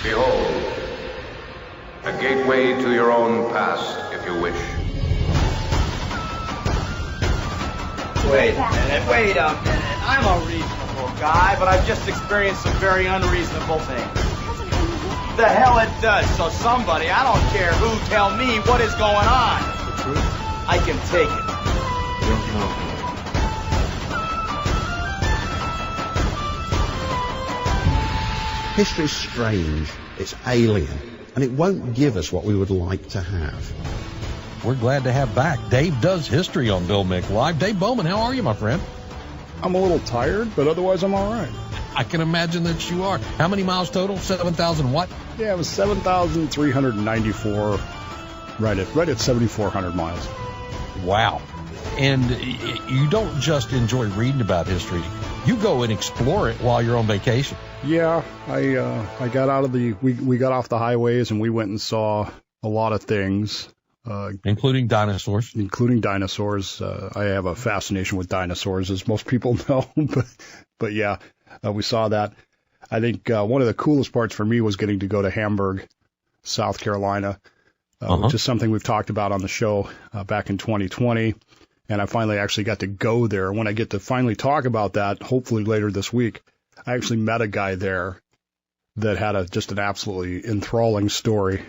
Behold, a gateway to your own past, if you wish. Wait a minute. I'm a reasonable guy, but I've just experienced some very unreasonable things. The hell it does. So somebody, I don't care who, tell me what is going on. The truth? I can take it. You don't know. History's strange, it's alien, and it won't give us what we would like to have. We're glad to have back Dave Does History on Bill Mick Live. Dave Bowman, how are you, my friend? I'm a little tired, but otherwise I'm all right. I can imagine that you are. How many miles total? 7,000 what? Yeah, it was 7,394, right at 7,400 miles. Wow. And you don't just enjoy reading about history. You go and explore it while you're on vacation. Yeah, I got out of we got off the highways and we went and saw a lot of things. Including dinosaurs. I have a fascination with dinosaurs, as most people know. but yeah, we saw that. I think one of the coolest parts for me was getting to go to Hamburg, South Carolina, which is something we've talked about on the show back in 2020. And I finally actually got to go there. When I get to finally talk about that, hopefully later this week, I actually met a guy there that had just an absolutely enthralling story.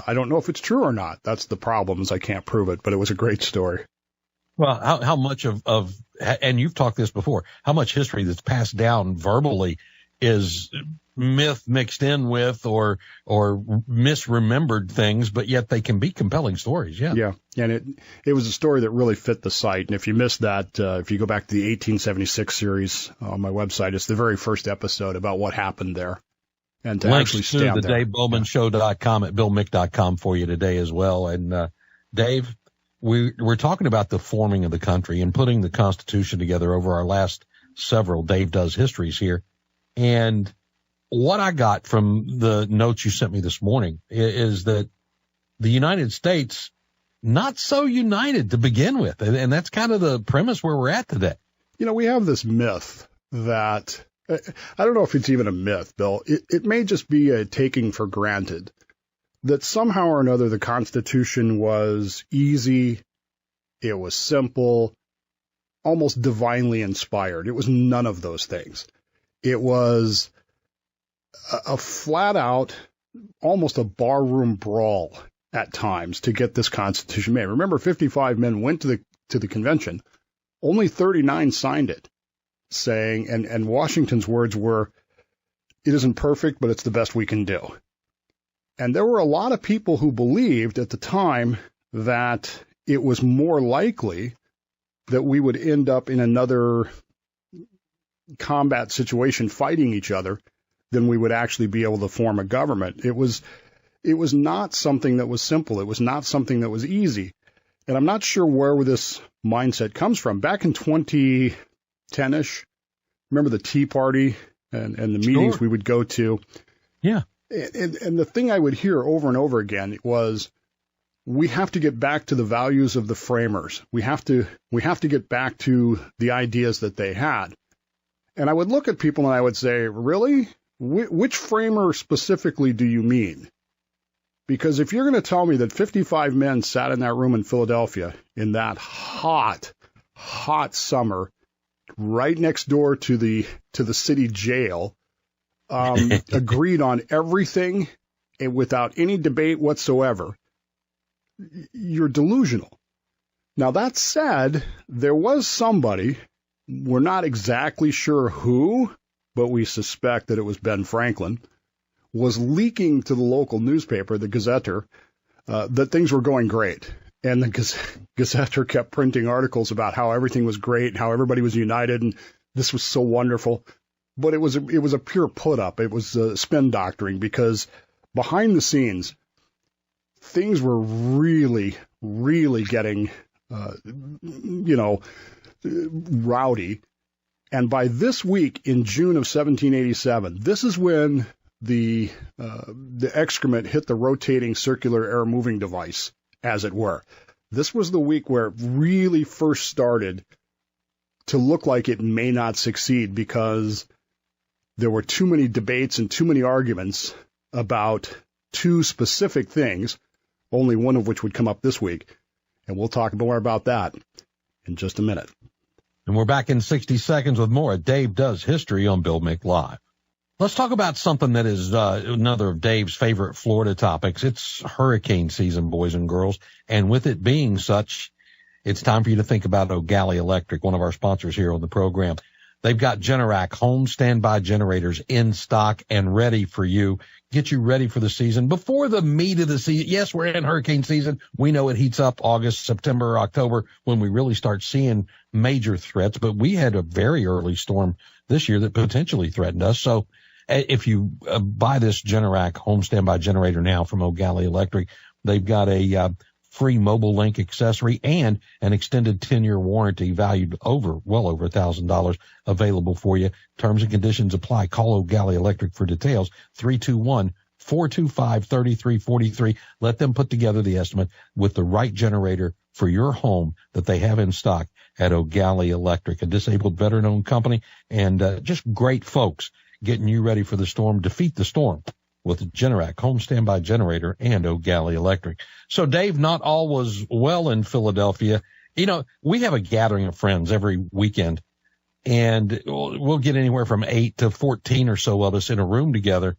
I don't know if it's true or not. That's the problem, is I can't prove it, but it was a great story. Well, how much of, and you've talked this before, how much history that's passed down verbally is myth mixed in with or misremembered things, but yet they can be compelling stories. Yeah. Yeah. And it was a story that really fit the site. And if you missed that, if you go back to the 1876 series on my website, it's the very first episode about what happened there. And to links actually to stand the there. DaveBowmanShow.com at BillMick.com for you today as well. And Dave, we're talking about the forming of the country and putting the Constitution together over our last several Dave Does Histories here. And what I got from the notes you sent me this morning is that the United States, not so united to begin with. And that's kind of the premise where we're at today. You know, we have this myth that, I don't know if it's even a myth, Bill. It may just be a taking for granted that somehow or another the Constitution was easy, it was simple, almost divinely inspired. It was none of those things. It was a flat out, almost a barroom brawl at times to get this Constitution made. Remember, 55 men went to the convention. Only 39 signed it, saying, and Washington's words were, "It isn't perfect, but it's the best we can do." And there were a lot of people who believed at the time that it was more likely that we would end up in another combat situation fighting each other than we would actually be able to form a government. It was not something that was simple. It was not something that was easy. And I'm not sure where this mindset comes from. Back in 2010-ish, remember the Tea Party and the meetings we would go to? Yeah. And the thing I would hear over and over again was, we have to get back to the values of the framers. We have to get back to the ideas that they had. And I would look at people and I would say, really? Which framer specifically do you mean? Because if you're going to tell me that 55 men sat in that room in Philadelphia in that hot summer, right next door to the city jail, agreed on everything and without any debate whatsoever, you're delusional. Now, that said, there was somebody, we're not exactly sure who, but we suspect that it was Ben Franklin, was leaking to the local newspaper, the Gazetteer, that things were going great. And the Gazetteer kept printing articles about how everything was great, how everybody was united, and this was so wonderful. But it was a pure put-up. It was spin doctoring, because behind the scenes, things were really, really getting, rowdy. And by this week in June of 1787, this is when the excrement hit the rotating circular air moving device, as it were. This was the week where it really first started to look like it may not succeed, because there were too many debates and too many arguments about two specific things, only one of which would come up this week. And we'll talk more about that in just a minute. And we're back in 60 seconds with more of Dave Does History on Bill Mick Live. Let's talk about something that is another of Dave's favorite Florida topics. It's hurricane season, boys and girls. And with it being such, it's time for you to think about O'Galley Electric, one of our sponsors here on the program. They've got Generac home standby generators in stock and ready for you. Get you ready for the season before the meat of the season. Yes, we're in hurricane season. We know it heats up August, September, October when we really start seeing major threats. But we had a very early storm this year that potentially threatened us. So if you buy this Generac home standby generator now from O'Galley Electric, they've got a free mobile link accessory and an extended 10-year warranty valued well over $1,000 available for you. Terms and conditions apply. Call O'Galley Electric for details. 321-425-3343. Let them put together the estimate with the right generator for your home that they have in stock at O'Galley Electric, a disabled veteran-owned company, and just great folks getting you ready for the storm. Defeat the storm with the Generac home standby generator and O'Galley Electric. So, Dave, not all was well in Philadelphia. You know, we have a gathering of friends every weekend, and we'll get anywhere from 8 to 14 or so of us in a room together.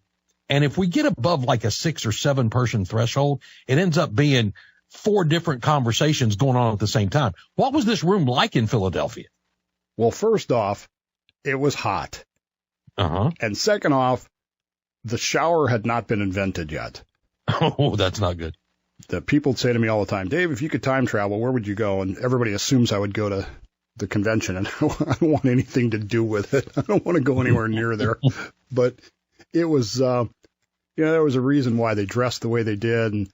And if we get above like a 6 or 7 person threshold, it ends up being 4 different conversations going on at the same time. What was this room like in Philadelphia? Well, first off, it was hot. And second off, the shower had not been invented yet. Oh, that's not good. The people say to me all the time, Dave, if you could time travel, where would you go? And everybody assumes I would go to the convention, and I don't want anything to do with it. I don't want to go anywhere near there. But it was, there was a reason why they dressed the way they did and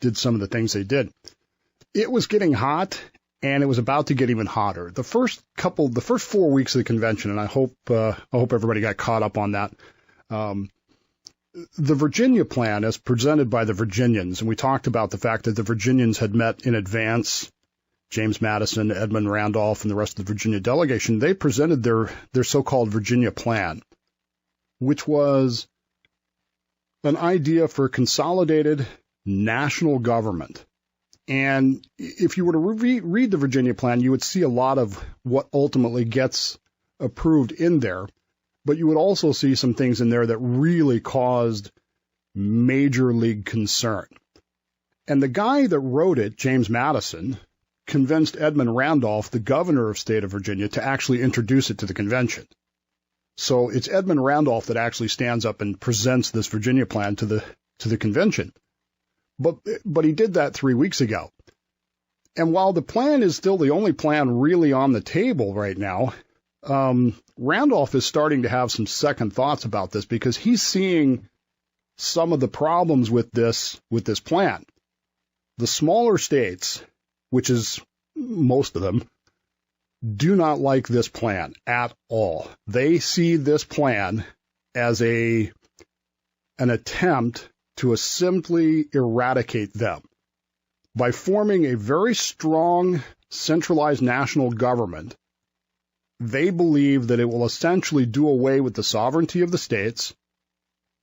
did some of the things they did. It was getting hot, and it was about to get even hotter. The first 4 weeks of the convention, and I hope everybody got caught up on that. The Virginia plan, as presented by the Virginians, and we talked about the fact that the Virginians had met in advance, James Madison, Edmund Randolph, and the rest of the Virginia delegation, they presented their so-called Virginia plan, which was an idea for consolidated national government. And if you were to read the Virginia plan, you would see a lot of what ultimately gets approved in there. But you would also see some things in there that really caused major league concern. And the guy that wrote it, James Madison, convinced Edmund Randolph, the governor of state of Virginia, to actually introduce it to the convention. So it's Edmund Randolph that actually stands up and presents this Virginia plan to the convention. But he did that 3 weeks ago. And while the plan is still the only plan really on the table right now, Randolph is starting to have some second thoughts about this because he's seeing some of the problems with this plan. The smaller states, which is most of them, do not like this plan at all. They see this plan as an attempt to simply eradicate them by forming a very strong centralized national government. They believe that it will essentially do away with the sovereignty of the states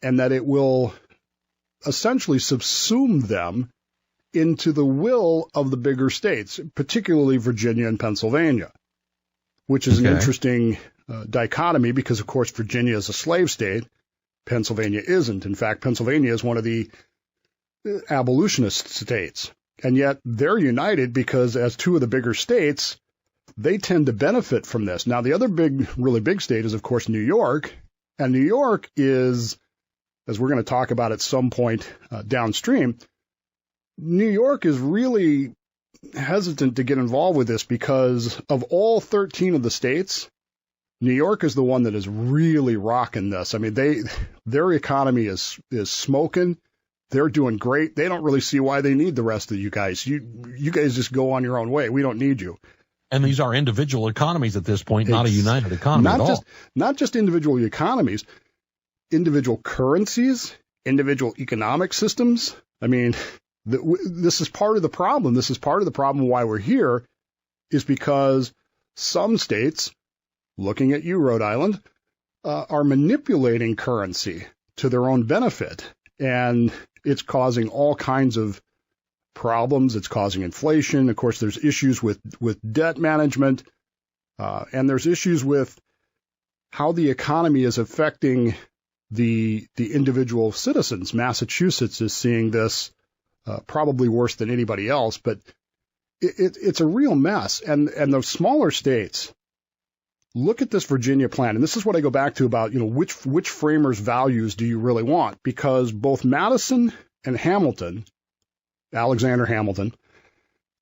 and that it will essentially subsume them into the will of the bigger states, particularly Virginia and Pennsylvania, which is an interesting dichotomy because, of course, Virginia is a slave state. Pennsylvania isn't. In fact, Pennsylvania is one of the abolitionist states. And yet they're united because as two of the bigger states, they tend to benefit from this. Now, the other really big state is, of course, New York. And New York is, as we're going to talk about at some point downstream, New York is really hesitant to get involved with this because of all 13 of the states, New York is the one that is really rocking this. I mean, their economy is smoking. They're doing great. They don't really see why they need the rest of you guys. You guys just go on your own way. We don't need you. And these are individual economies at this point, not a united economy at all. Not just individual economies, individual currencies, individual economic systems. I mean, this is part of the problem. This is part of the problem why we're here is because some states, looking at you, Rhode Island, are manipulating currency to their own benefit. and it's causing all kinds of problems. It's causing inflation. Of course, there's issues with debt management, and there's issues with how the economy is affecting the individual citizens. Massachusetts is seeing this probably worse than anybody else, but it's a real mess. And the smaller states, look at this Virginia plan, and this is what I go back to about, which framers' values do you really want? Because both Madison and Hamilton, Alexander Hamilton,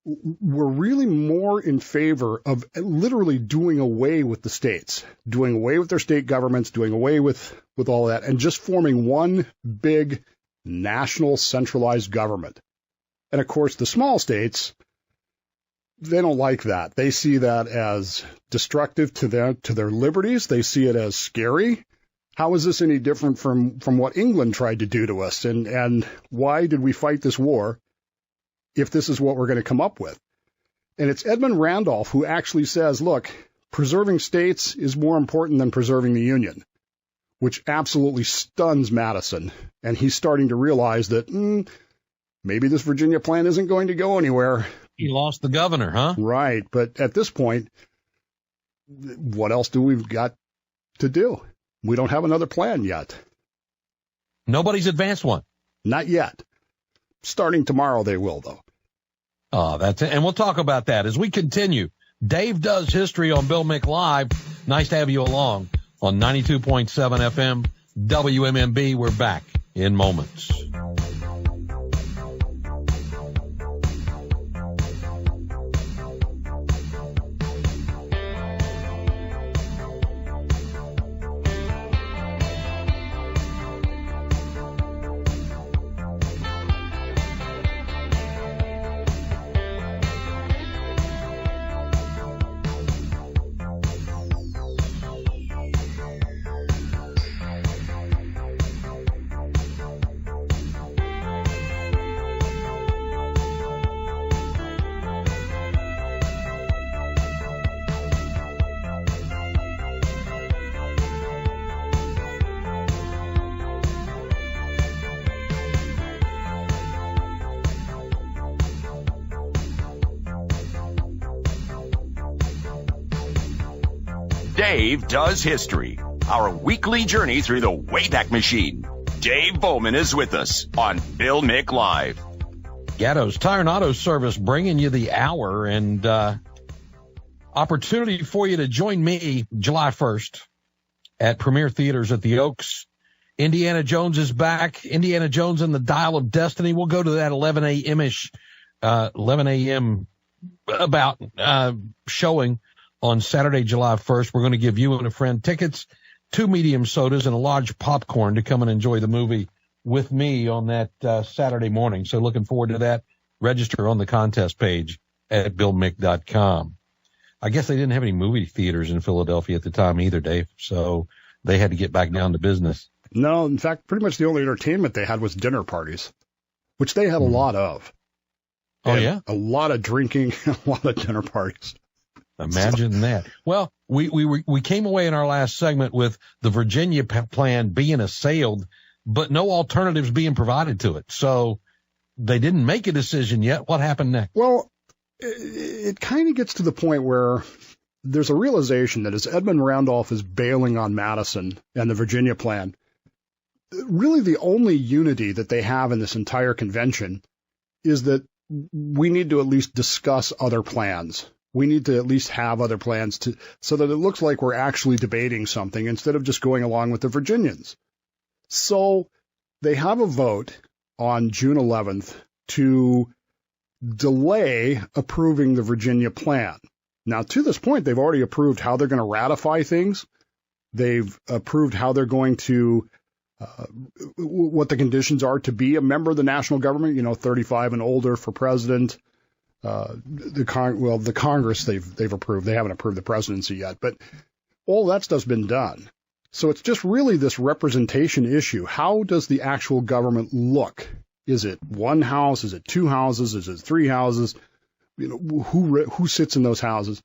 were really more in favor of literally doing away with the states, doing away with their state governments, doing away with all that, and just forming one big national centralized government. And of course, the small states, they don't like that. They see that as destructive to their liberties. They see it as scary. How is this any different from what England tried to do to us? And why did we fight this war if this is what we're going to come up with? And it's Edmund Randolph who actually says, look, preserving states is more important than preserving the Union, which absolutely stuns Madison. And he's starting to realize that maybe this Virginia plan isn't going to go anywhere. He lost the governor, huh? Right. But at this point, what else do we've got to do? We don't have another plan yet. Nobody's advanced one. Not yet. Starting tomorrow, they will, though. Oh, that's it. And we'll talk about that as we continue. Dave Does History on Bill Mick Live. Nice to have you along on 92.7 FM WMMB. We're back in moments. Dave Does History, our weekly journey through the Wayback Machine. Dave Bowman is with us on Bill Mick Live. Gatto's Tire and Auto Service bringing you the hour, and opportunity for you to join me July 1st at Premier Theaters at the Oaks. Indiana Jones is back. Indiana Jones and the Dial of Destiny. We'll go to that 11 a.m. about showing on Saturday, July 1st. We're going to give you and a friend tickets, 2 medium sodas, and a large popcorn to come and enjoy the movie with me on that Saturday morning. So looking forward to that. Register on the contest page at BillMick.com. I guess they didn't have any movie theaters in Philadelphia at the time either, Dave, so they had to get back down to business. No, in fact, pretty much the only entertainment they had was dinner parties, which they had a lot of. Oh, yeah? A lot of drinking, a lot of dinner parties. Imagine that. Well, we came away in our last segment with the Virginia plan being assailed, but no alternatives being provided to it. So they didn't make a decision yet. What happened next? Well, it kind of gets to the point where there's a realization that as Edmund Randolph is bailing on Madison and the Virginia plan, really the only unity that they have in this entire convention is that we need to at least discuss other plans. We need to at least have other plans so that it looks like we're actually debating something instead of just going along with the Virginians. So they have a vote on June 11th to delay approving the Virginia plan. Now, to this point, they've already approved how they're going to ratify things. They've approved how they're going to, what the conditions are to be a member of the national government, 35 and older for president. The Congress they've approved. They haven't approved the presidency yet, but all that stuff's been done. So it's just really this representation issue. How does the actual government look? Is it one house? Is it 2 houses? Is it 3 houses? Who sits in those houses?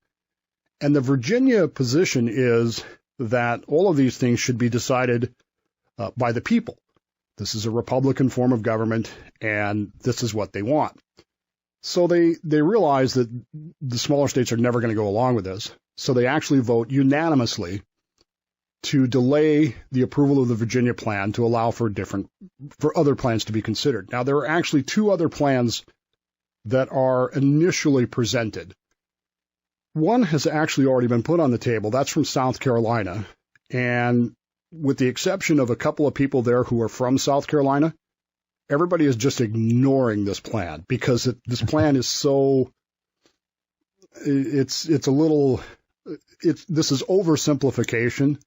And the Virginia position is that all of these things should be decided by the people. This is a Republican form of government, and this is what they want. So they realize that the smaller states are never going to go along with this. So they actually vote unanimously to delay the approval of the Virginia plan to allow for other plans to be considered. Now, there are actually two other plans that are initially presented. One has actually already been put on the table. That's from South Carolina. And with the exception of a couple of people there who are from South Carolina, everybody is just ignoring this plan because this plan is so, this is oversimplification,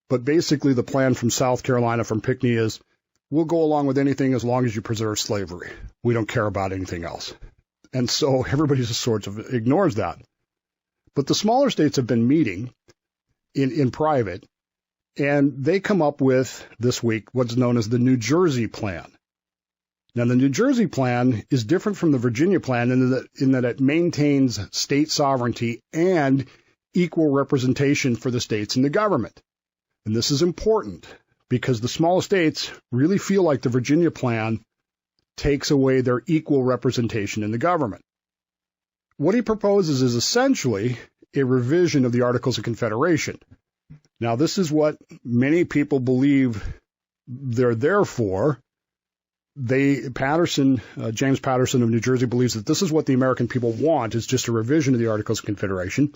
but basically the plan from South Carolina, from Pinckney, is we'll go along with anything as long as you preserve slavery. We don't care about anything else. And so everybody just sort of ignores that. But the smaller states have been meeting in private, and they come up with this week what's known as the New Jersey plan. Now, the New Jersey plan is different from the Virginia plan in that it maintains state sovereignty and equal representation for the states in the government. And this is important because the small states really feel like the Virginia plan takes away their equal representation in the government. What he proposes is essentially a revision of the Articles of Confederation. Now, this is what many people believe they're there for. James Patterson of New Jersey believes that this is what the American people want, is just a revision of the Articles of Confederation.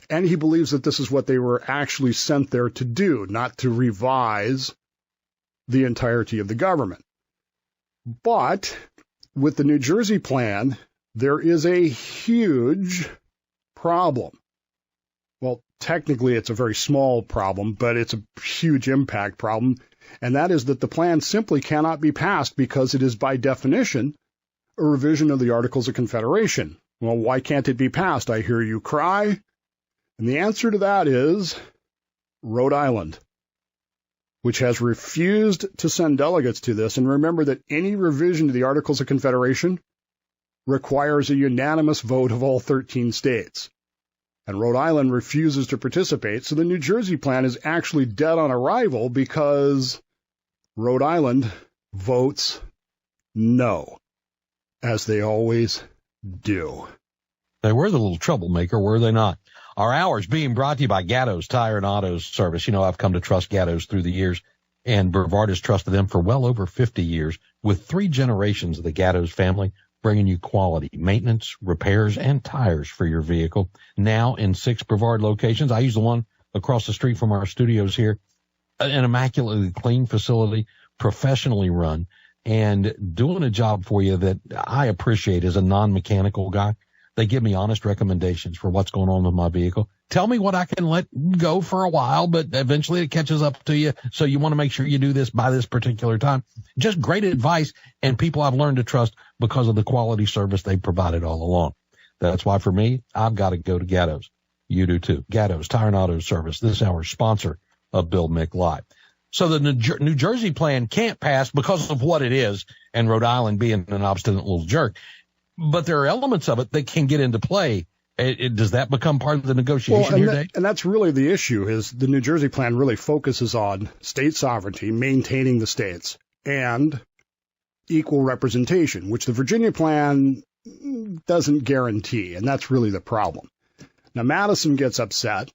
And he believes that this is what they were actually sent there to do, not to revise the entirety of the government. But with the New Jersey plan, there is a huge problem. Well, technically it's a very small problem, but it's a huge impact problem. And that is that the plan simply cannot be passed because it is by definition a revision of the Articles of Confederation. Well, why can't it be passed? I hear you cry. And the answer to that is Rhode Island, which has refused to send delegates to this. And remember that any revision to the Articles of Confederation requires a unanimous vote of all 13 states. And Rhode Island refuses to participate. So the New Jersey plan is actually dead on arrival because Rhode Island votes no, as they always do. They were the little troublemaker, were they not? Our hour is being brought to you by Gatto's Tire and Auto Service. You know, I've come to trust Gatto's through the years, and Brevard has trusted them for well over 50 years, with 3 generations of the Gatto's family bringing you quality maintenance, repairs, and tires for your vehicle. Now in 6 Brevard locations. I use the one across the street from our studios here. An immaculately clean facility, professionally run, and doing a job for you that I appreciate as a non-mechanical guy. They give me honest recommendations for what's going on with my vehicle. Tell me what I can let go for a while, but eventually it catches up to you. So you want to make sure you do this by this particular time. Just great advice, and people I've learned to trust because of the quality service they've provided all along. That's why for me, I've got to go to Gatto's. You do too. Gatto's Tire and Auto Service, this hour's sponsor of Bill Mick Live. So the New Jersey plan can't pass because of what it is, and Rhode Island being an obstinate little jerk. But there are elements of it that can get into play. Does that become part of the negotiation here, Dave? And that's really the issue, is the New Jersey plan really focuses on state sovereignty, maintaining the states, and equal representation, which the Virginia plan doesn't guarantee, and that's really the problem. Now, Madison gets upset.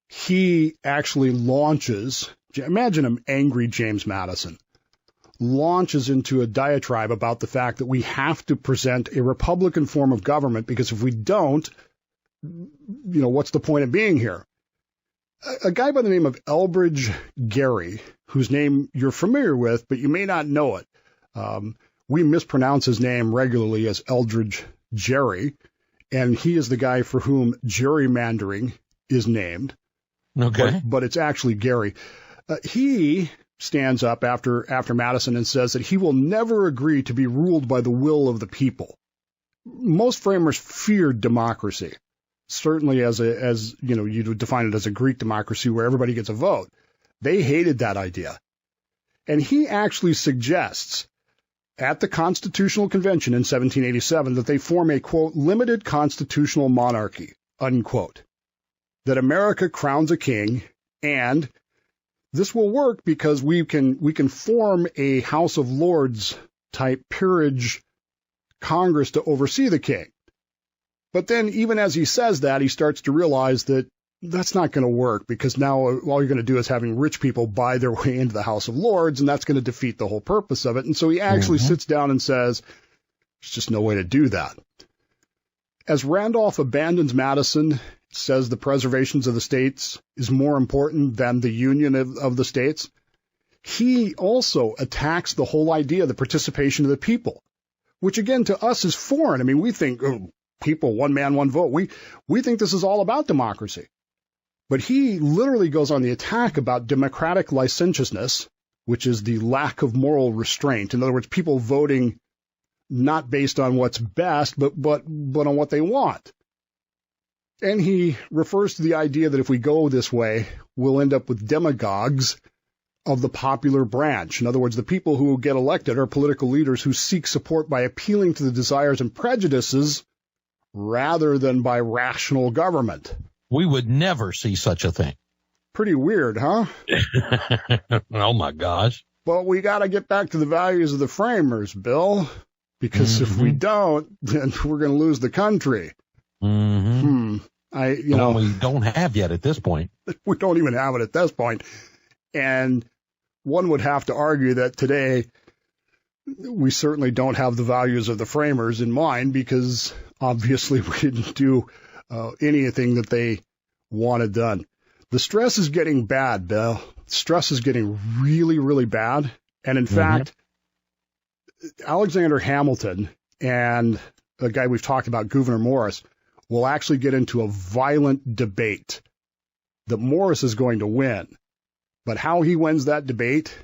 He actually launches, imagine an angry James Madison, launches into a diatribe about the fact that we have to present a Republican form of government, because if we don't, what's the point of being here? A guy by the name of Elbridge Gerry, whose name you're familiar with, but you may not know it. We mispronounce his name regularly as Eldridge Gerry, and he is the guy for whom gerrymandering is named. Okay. But it's actually Gerry. He stands up after Madison and says that he will never agree to be ruled by the will of the people. Most framers feared democracy, certainly as you would define it as a Greek democracy where everybody gets a vote. They hated that idea. And he actually suggests at the Constitutional Convention in 1787 that they form a, quote, limited constitutional monarchy, unquote, that America crowns a king, and this will work because we can form a House of Lords type peerage Congress to oversee the king. But then even as he says that, he starts to realize that that's not going to work, because now all you're going to do is having rich people buy their way into the House of Lords, and that's going to defeat the whole purpose of it. And so he actually sits down and says, there's just no way to do that. As Randolph abandons Madison, says the preservation of the states is more important than the union of the states, he also attacks the whole idea of the participation of the people, which again to us is foreign. I mean, we think people, one man, one vote. We think this is all about democracy. But he literally goes on the attack about democratic licentiousness, which is the lack of moral restraint. In other words, people voting not based on what's best, but on what they want. And he refers to the idea that if we go this way, we'll end up with demagogues of the popular branch. In other words, the people who get elected are political leaders who seek support by appealing to the desires and prejudices rather than by rational government. We would never see such a thing. Pretty weird, huh? Oh, my gosh. But we got to get back to the values of the framers, Bill, because if we don't, then we're going to lose the country. We don't have yet at this point. We don't even have it at this point. And one would have to argue that today we certainly don't have the values of the framers in mind, because obviously we didn't do anything that they wanted done. The stress is getting bad, Bill. Stress is getting really, really bad. And in fact, Alexander Hamilton and a guy we've talked about, Gouverneur Morris, will actually get into a violent debate that Morris is going to win. But how he wins that debate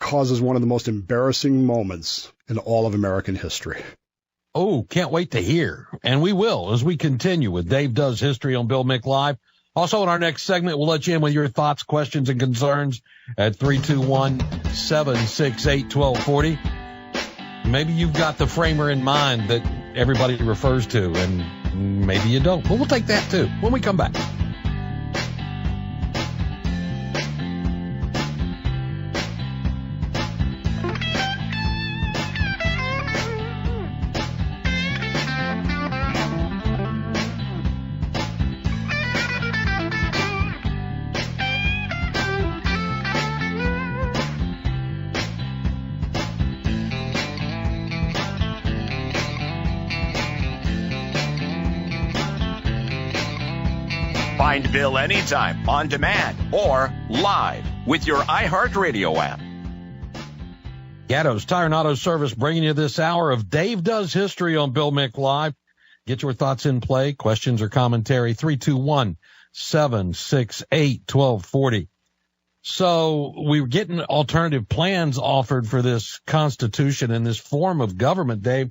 causes one of the most embarrassing moments in all of American history. Oh, can't wait to hear. And we will as we continue with Dave Does History on Bill Mick Live. Also, in our next segment, we'll let you in with your thoughts, questions, and concerns at 321-768-1240. Maybe you've got the framer in mind that everybody refers to, and maybe you don't. But we'll take that, too, when we come back. Find Bill anytime, on demand, or live with your iHeartRadio app. Gatto's Tire and Auto Service bringing you this hour of Dave Does History on Bill Mick Live. Get your thoughts in play, questions or commentary, 321-768-1240. So we were getting alternative plans offered for this Constitution and this form of government, Dave,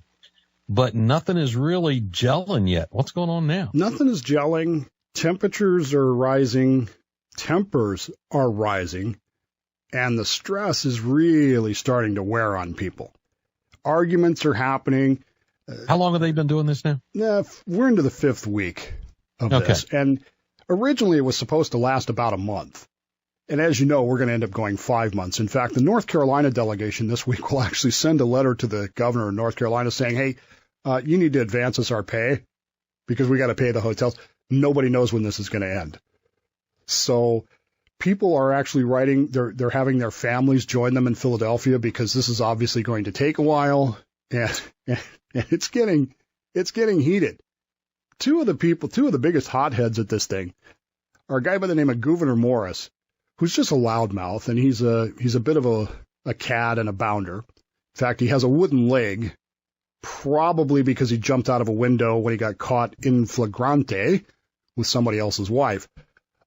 but nothing is really gelling yet. What's going on now? Nothing is gelling. Temperatures are rising, tempers are rising, and the stress is really starting to wear on people. Arguments are happening. How long have they been doing this now? We're into the fifth week of this, and originally it was supposed to last about a month. And as you know, we're going to end up going 5 months. In fact, the North Carolina delegation this week will actually send a letter to the governor of North Carolina saying, hey, you need to advance us our pay because we got to pay the hotels. Nobody knows when this is going to end. So people are actually writing, they're having their families join them in Philadelphia because this is obviously going to take a while, and it's getting heated. Two of the biggest hotheads at this thing are a guy by the name of Gouverneur Morris, who's just a loudmouth, and he's a bit of a cad and a bounder. In fact, he has a wooden leg, probably because he jumped out of a window when he got caught in flagrante with somebody else's wife.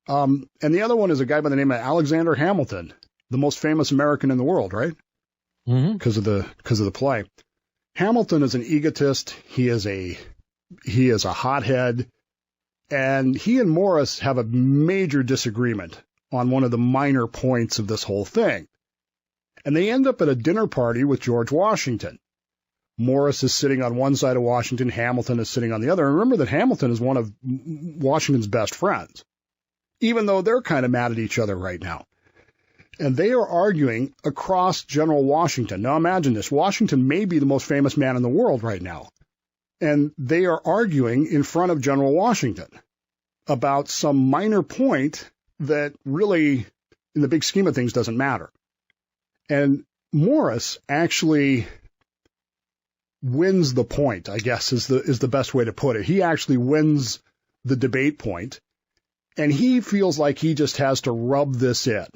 And the other one is a guy by the name of Alexander Hamilton, the most famous American in the world, right? Because of the play. Hamilton is an egotist. He is a hothead, and he and Morris have a major disagreement on one of the minor points of this whole thing. And they end up at a dinner party with George Washington. Morris is sitting on one side of Washington, Hamilton is sitting on the other. And remember that Hamilton is one of Washington's best friends. even though they're kind of mad at each other right now. And they are arguing across General Washington. Now imagine this. Washington may be the most famous man in the world right now. And they are arguing in front of General Washington about some minor point that really, in the big scheme of things, doesn't matter. And Morris actually wins the point, I guess, is the best way to put it. He actually wins the debate point, and he feels like he just has to rub this in.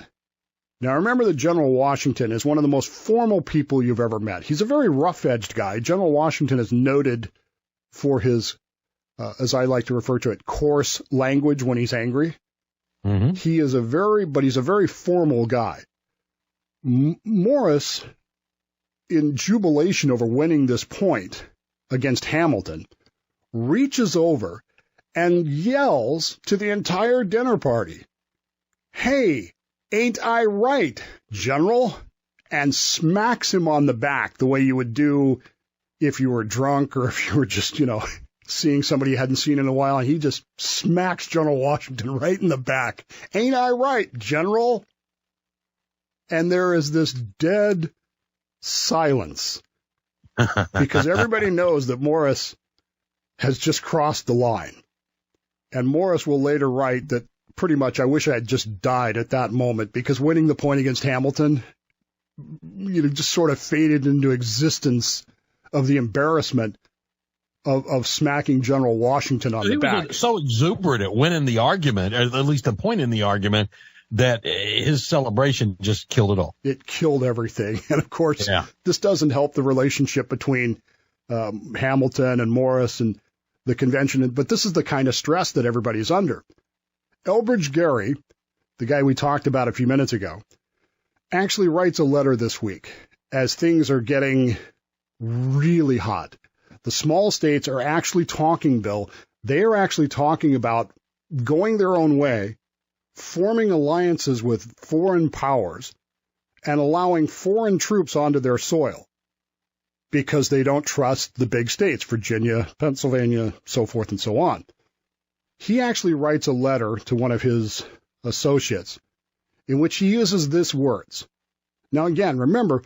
Now, remember that General Washington is one of the most formal people you've ever met. He's a very rough-edged guy. General Washington is noted for his, as I like to refer to it, coarse language when he's angry. Mm-hmm. He's a very formal guy. Morris, in jubilation over winning this point against Hamilton, reaches over and yells to the entire dinner party, "Hey, ain't I right, General?" and smacks him on the back the way you would do if you were drunk or if you were just, seeing somebody you hadn't seen in a while. And he just smacks General Washington right in the back. "Ain't I right, General?" And there is this dead silence because everybody knows that Morris has just crossed the line. And Morris will later write that pretty much, "I wish I had just died at that moment," because winning the point against Hamilton, just sort of faded into existence of the embarrassment of smacking General Washington on the back. He was so exuberant at winning the argument, or at least a point in the argument, that his celebration just killed it all. It killed everything. And of course, This doesn't help the relationship between Hamilton and Morris and the convention. But this is the kind of stress that everybody's under. Elbridge Gerry, the guy we talked about a few minutes ago, actually writes a letter this week as things are getting really hot. The small states are actually talking, Bill. They are actually talking about going their own way, forming alliances with foreign powers, and allowing foreign troops onto their soil because they don't trust the big states, Virginia, Pennsylvania, so forth and so on. He actually writes a letter to one of his associates in which he uses these words. Now, again, remember,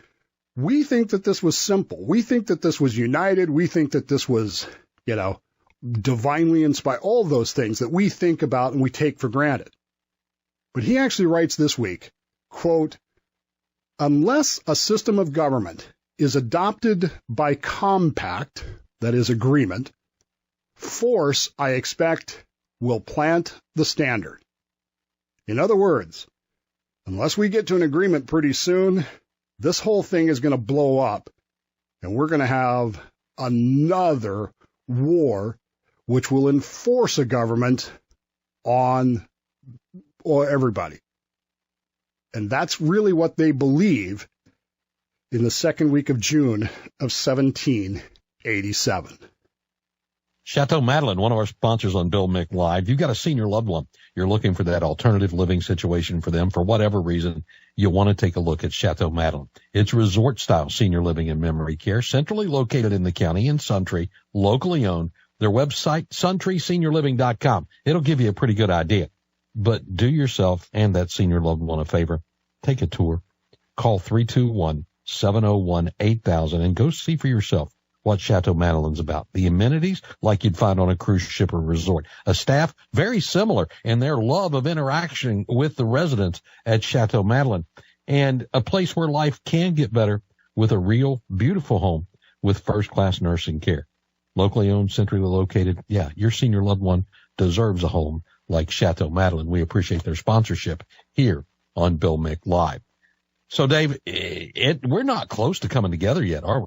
we think that this was simple. We think that this was united. We think that this was, divinely inspired, all those things that we think about and we take for granted. But he actually writes this week, quote, "Unless a system of government is adopted by compact, that is agreement, force, I expect, will plant the standard." In other words, unless we get to an agreement pretty soon, this whole thing is going to blow up, and we're going to have another war which will enforce a government on everybody. And that's really what they believe in the second week of June of 1787. Chateau Madeline, one of our sponsors on Bill Mick Live. You've got a senior loved one. You're looking for that alternative living situation for them for whatever reason. You want to take a look at Chateau Madeline. It's resort-style senior living and memory care, centrally located in the county in Suntree, locally owned. Their website, suntreeseniorliving.com. It'll give you a pretty good idea. But do yourself and that senior loved one a favor. Take a tour. Call 321-701-8000 and go see for yourself what Chateau Madeline's about. The amenities, like you'd find on a cruise ship or resort. A staff very similar in their love of interaction with the residents at Chateau Madeline. And a place where life can get better with a real, beautiful home with first-class nursing care. Locally owned, centrally located. Yeah, your senior loved one deserves a home like Chateau Madeline. We appreciate their sponsorship here on Bill Mick Live. So, Dave, we're not close to coming together yet, are we?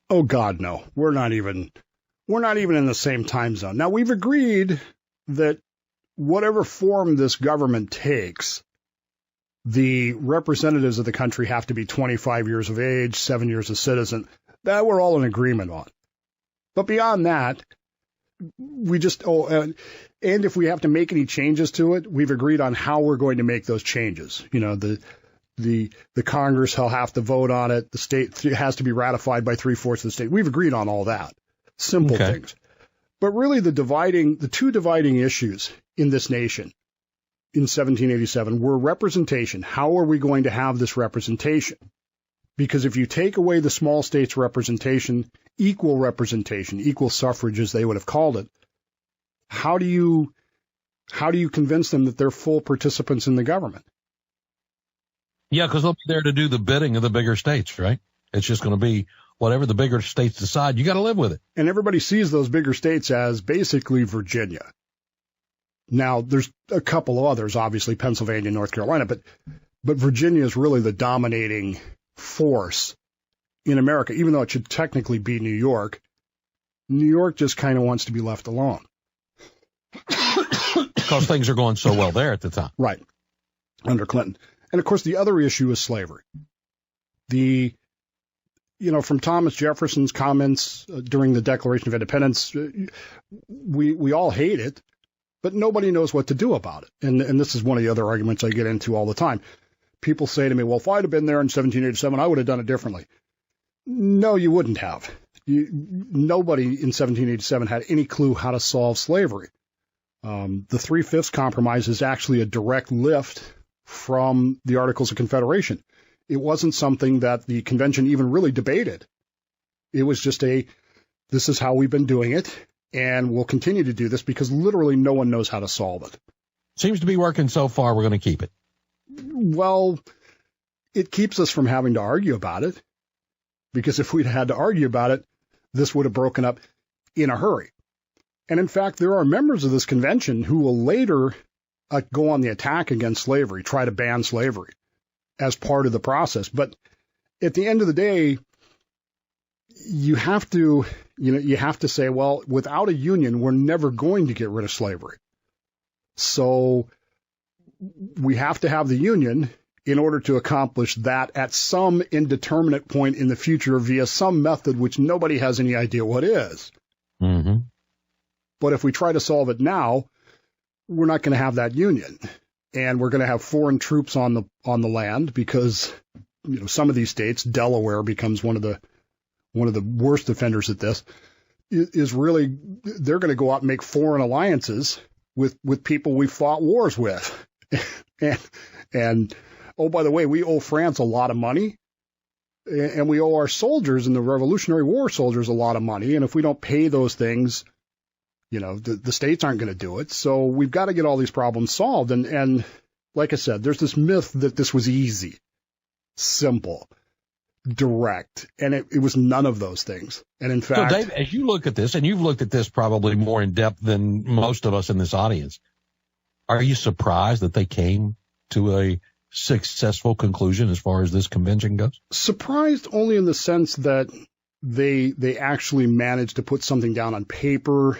Oh, God, no. We're not even in the same time zone. Now, we've agreed that whatever form this government takes, the representatives of the country have to be 25 years of age, 7 years a citizen. That we're all in agreement on. But beyond that, we just, and if we have to make any changes to it, we've agreed on how we're going to make those changes. The Congress will have to vote on it. The state has to be ratified by 3/4 of the state. We've agreed on all that. Simple things. But really the two dividing issues in this nation in 1787 were representation. How are we going to have this representation? Because if you take away the small states' representation, equal suffrage as they would have called it, how do you convince them that they're full participants in the government? Yeah, because they'll be there to do the bidding of the bigger states, right? It's just going to be whatever the bigger states decide. You got to live with it. And everybody sees those bigger states as basically Virginia. Now, there's a couple of others, obviously Pennsylvania, North Carolina, but Virginia is really the dominating force in America, even though it should technically be New York. New York just kind of wants to be left alone. Because things are going so well there at the time. Right. Under Clinton. And of course, the other issue is slavery. From Thomas Jefferson's comments during the Declaration of Independence, we all hate it, but nobody knows what to do about it. And this is one of the other arguments I get into all the time. People say to me, well, if I'd have been there in 1787, I would have done it differently. No, you wouldn't have. Nobody in 1787 had any clue how to solve slavery. The 3/5 Compromise is actually a direct lift from the Articles of Confederation. It wasn't something that the convention even really debated. It was just this is how we've been doing it, and we'll continue to do this because literally no one knows how to solve it. Seems to be working so far, we're going to keep it. Well, it keeps us from having to argue about it, because if we'd had to argue about it, this would have broken up in a hurry. And in fact, there are members of this convention who will later go on the attack against slavery, try to ban slavery as part of the process. But at the end of the day, you have to say, well, without a union, we're never going to get rid of slavery. So we have to have the union in order to accomplish that at some indeterminate point in the future via some method which nobody has any idea what is. Mm-hmm. But if we try to solve it now, we're not going to have that union, and we're going to have foreign troops on the land because some of these states, Delaware becomes one of the worst offenders at this. Is really they're going to go out and make foreign alliances with people we fought wars with, and oh, by the way, we owe France a lot of money, and we owe our soldiers in the Revolutionary War soldiers a lot of money, and if we don't pay those things, the states aren't going to do it. So we've got to get all these problems solved. And like I said, there's this myth that this was easy, simple, direct, and it was none of those things. And in fact, so Dave, as you look at this, and you've looked at this probably more in depth than most of us in this audience, are you surprised that they came to a successful conclusion as far as this convention goes? Surprised only in the sense that they actually managed to put something down on paper.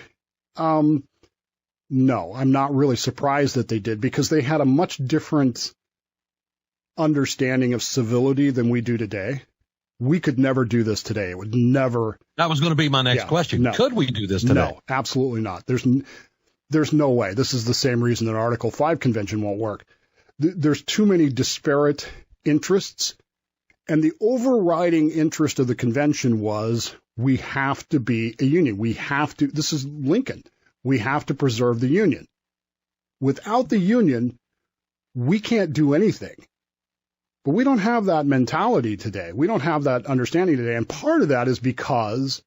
No, I'm not really surprised that they did, because they had a much different understanding of civility than we do today. We could never do this today. It would never. That was going to be my next question. No. Could we do this today? No, absolutely not. There's no way. This is the same reason that Article 5 convention won't work. There's too many disparate interests, and the overriding interest of the convention was we have to be a union. We have to. This is Lincoln. We have to preserve the union. Without the union, we can't do anything. But we don't have that mentality today. We don't have that understanding today. And part of that is because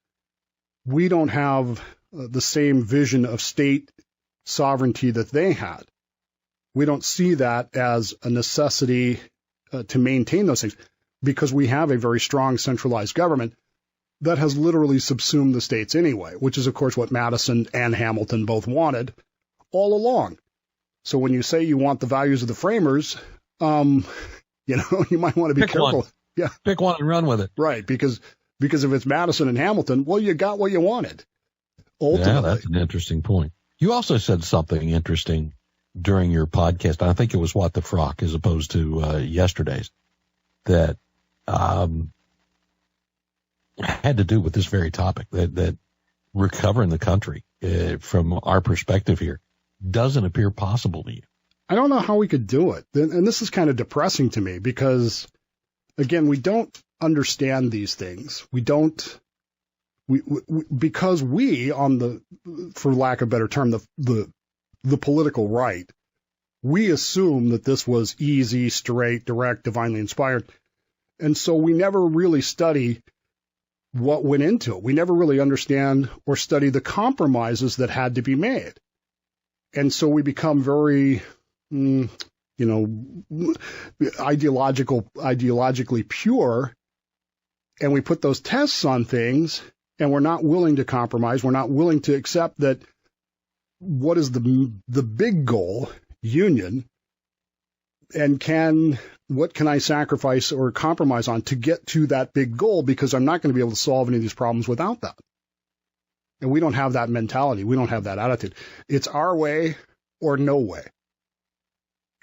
we don't have the same vision of state sovereignty that they had. We don't see that as a necessity to maintain those things, because we have a very strong centralized government that has literally subsumed the states anyway, which is, of course, what Madison and Hamilton both wanted all along. So when you say you want the values of the framers, you might want to be careful. One. Yeah. Pick one and run with it. Right, because if it's Madison and Hamilton, well, you got what you wanted. Ultimately. Yeah, that's an interesting point. You also said something interesting during your podcast. I think it was What the Frock as opposed to yesterday's, that had to do with this very topic, that recovering the country from our perspective here doesn't appear possible to you. I don't know how we could do it. And this is kind of depressing to me because, again, we don't understand these things. Because we, for lack of a better term, the political right, We assume that this was easy, straight, direct, divinely inspired. And so we never really study what went into it. We never really understand or study the compromises that had to be made. And so we become very, ideologically pure, and we put those tests on things, and we're not willing to compromise. We're not willing to accept that what is the big goal, union, and what can I sacrifice or compromise on to get to that big goal, because I'm not going to be able to solve any of these problems without that. And we don't have that mentality. We don't have that attitude. It's our way or no way.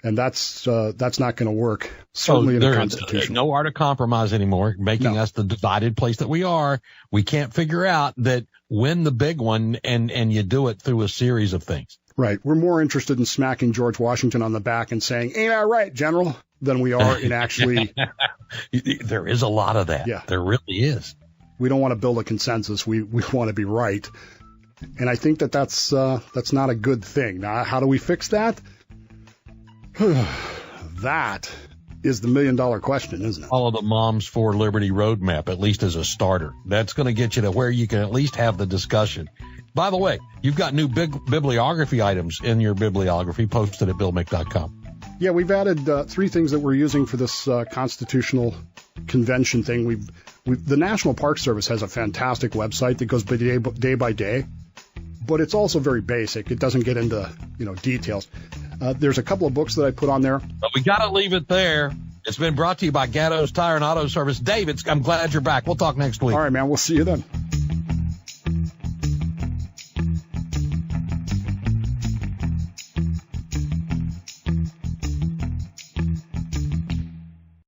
And that's not going to work, certainly in the Constitution. No art of compromise anymore, making us the divided place that we are. We can't figure out that win the big one, and you do it through a series of things. Right. We're more interested in smacking George Washington on the back and saying, "Ain't I right, General?" than we are in actually. There is a lot of that. Yeah. There really is. We don't want to build a consensus. We want to be right. And I think that's not a good thing. Now, how do we fix that? That is the $1 million question, isn't it? Follow the Moms for Liberty roadmap, at least as a starter. That's going to get you to where you can at least have the discussion. By the way, you've got new bibliography items in your bibliography posted at BillMick.com. Yeah, we've added 3 things that we're using for this constitutional convention thing. The National Park Service has a fantastic website that goes day by day, but it's also very basic. It doesn't get into details. There's a couple of books that I put on there. But we got to leave it there. It's been brought to you by Gatto's Tire and Auto Service. Dave, I'm glad you're back. We'll talk next week. All right, man. We'll see you then.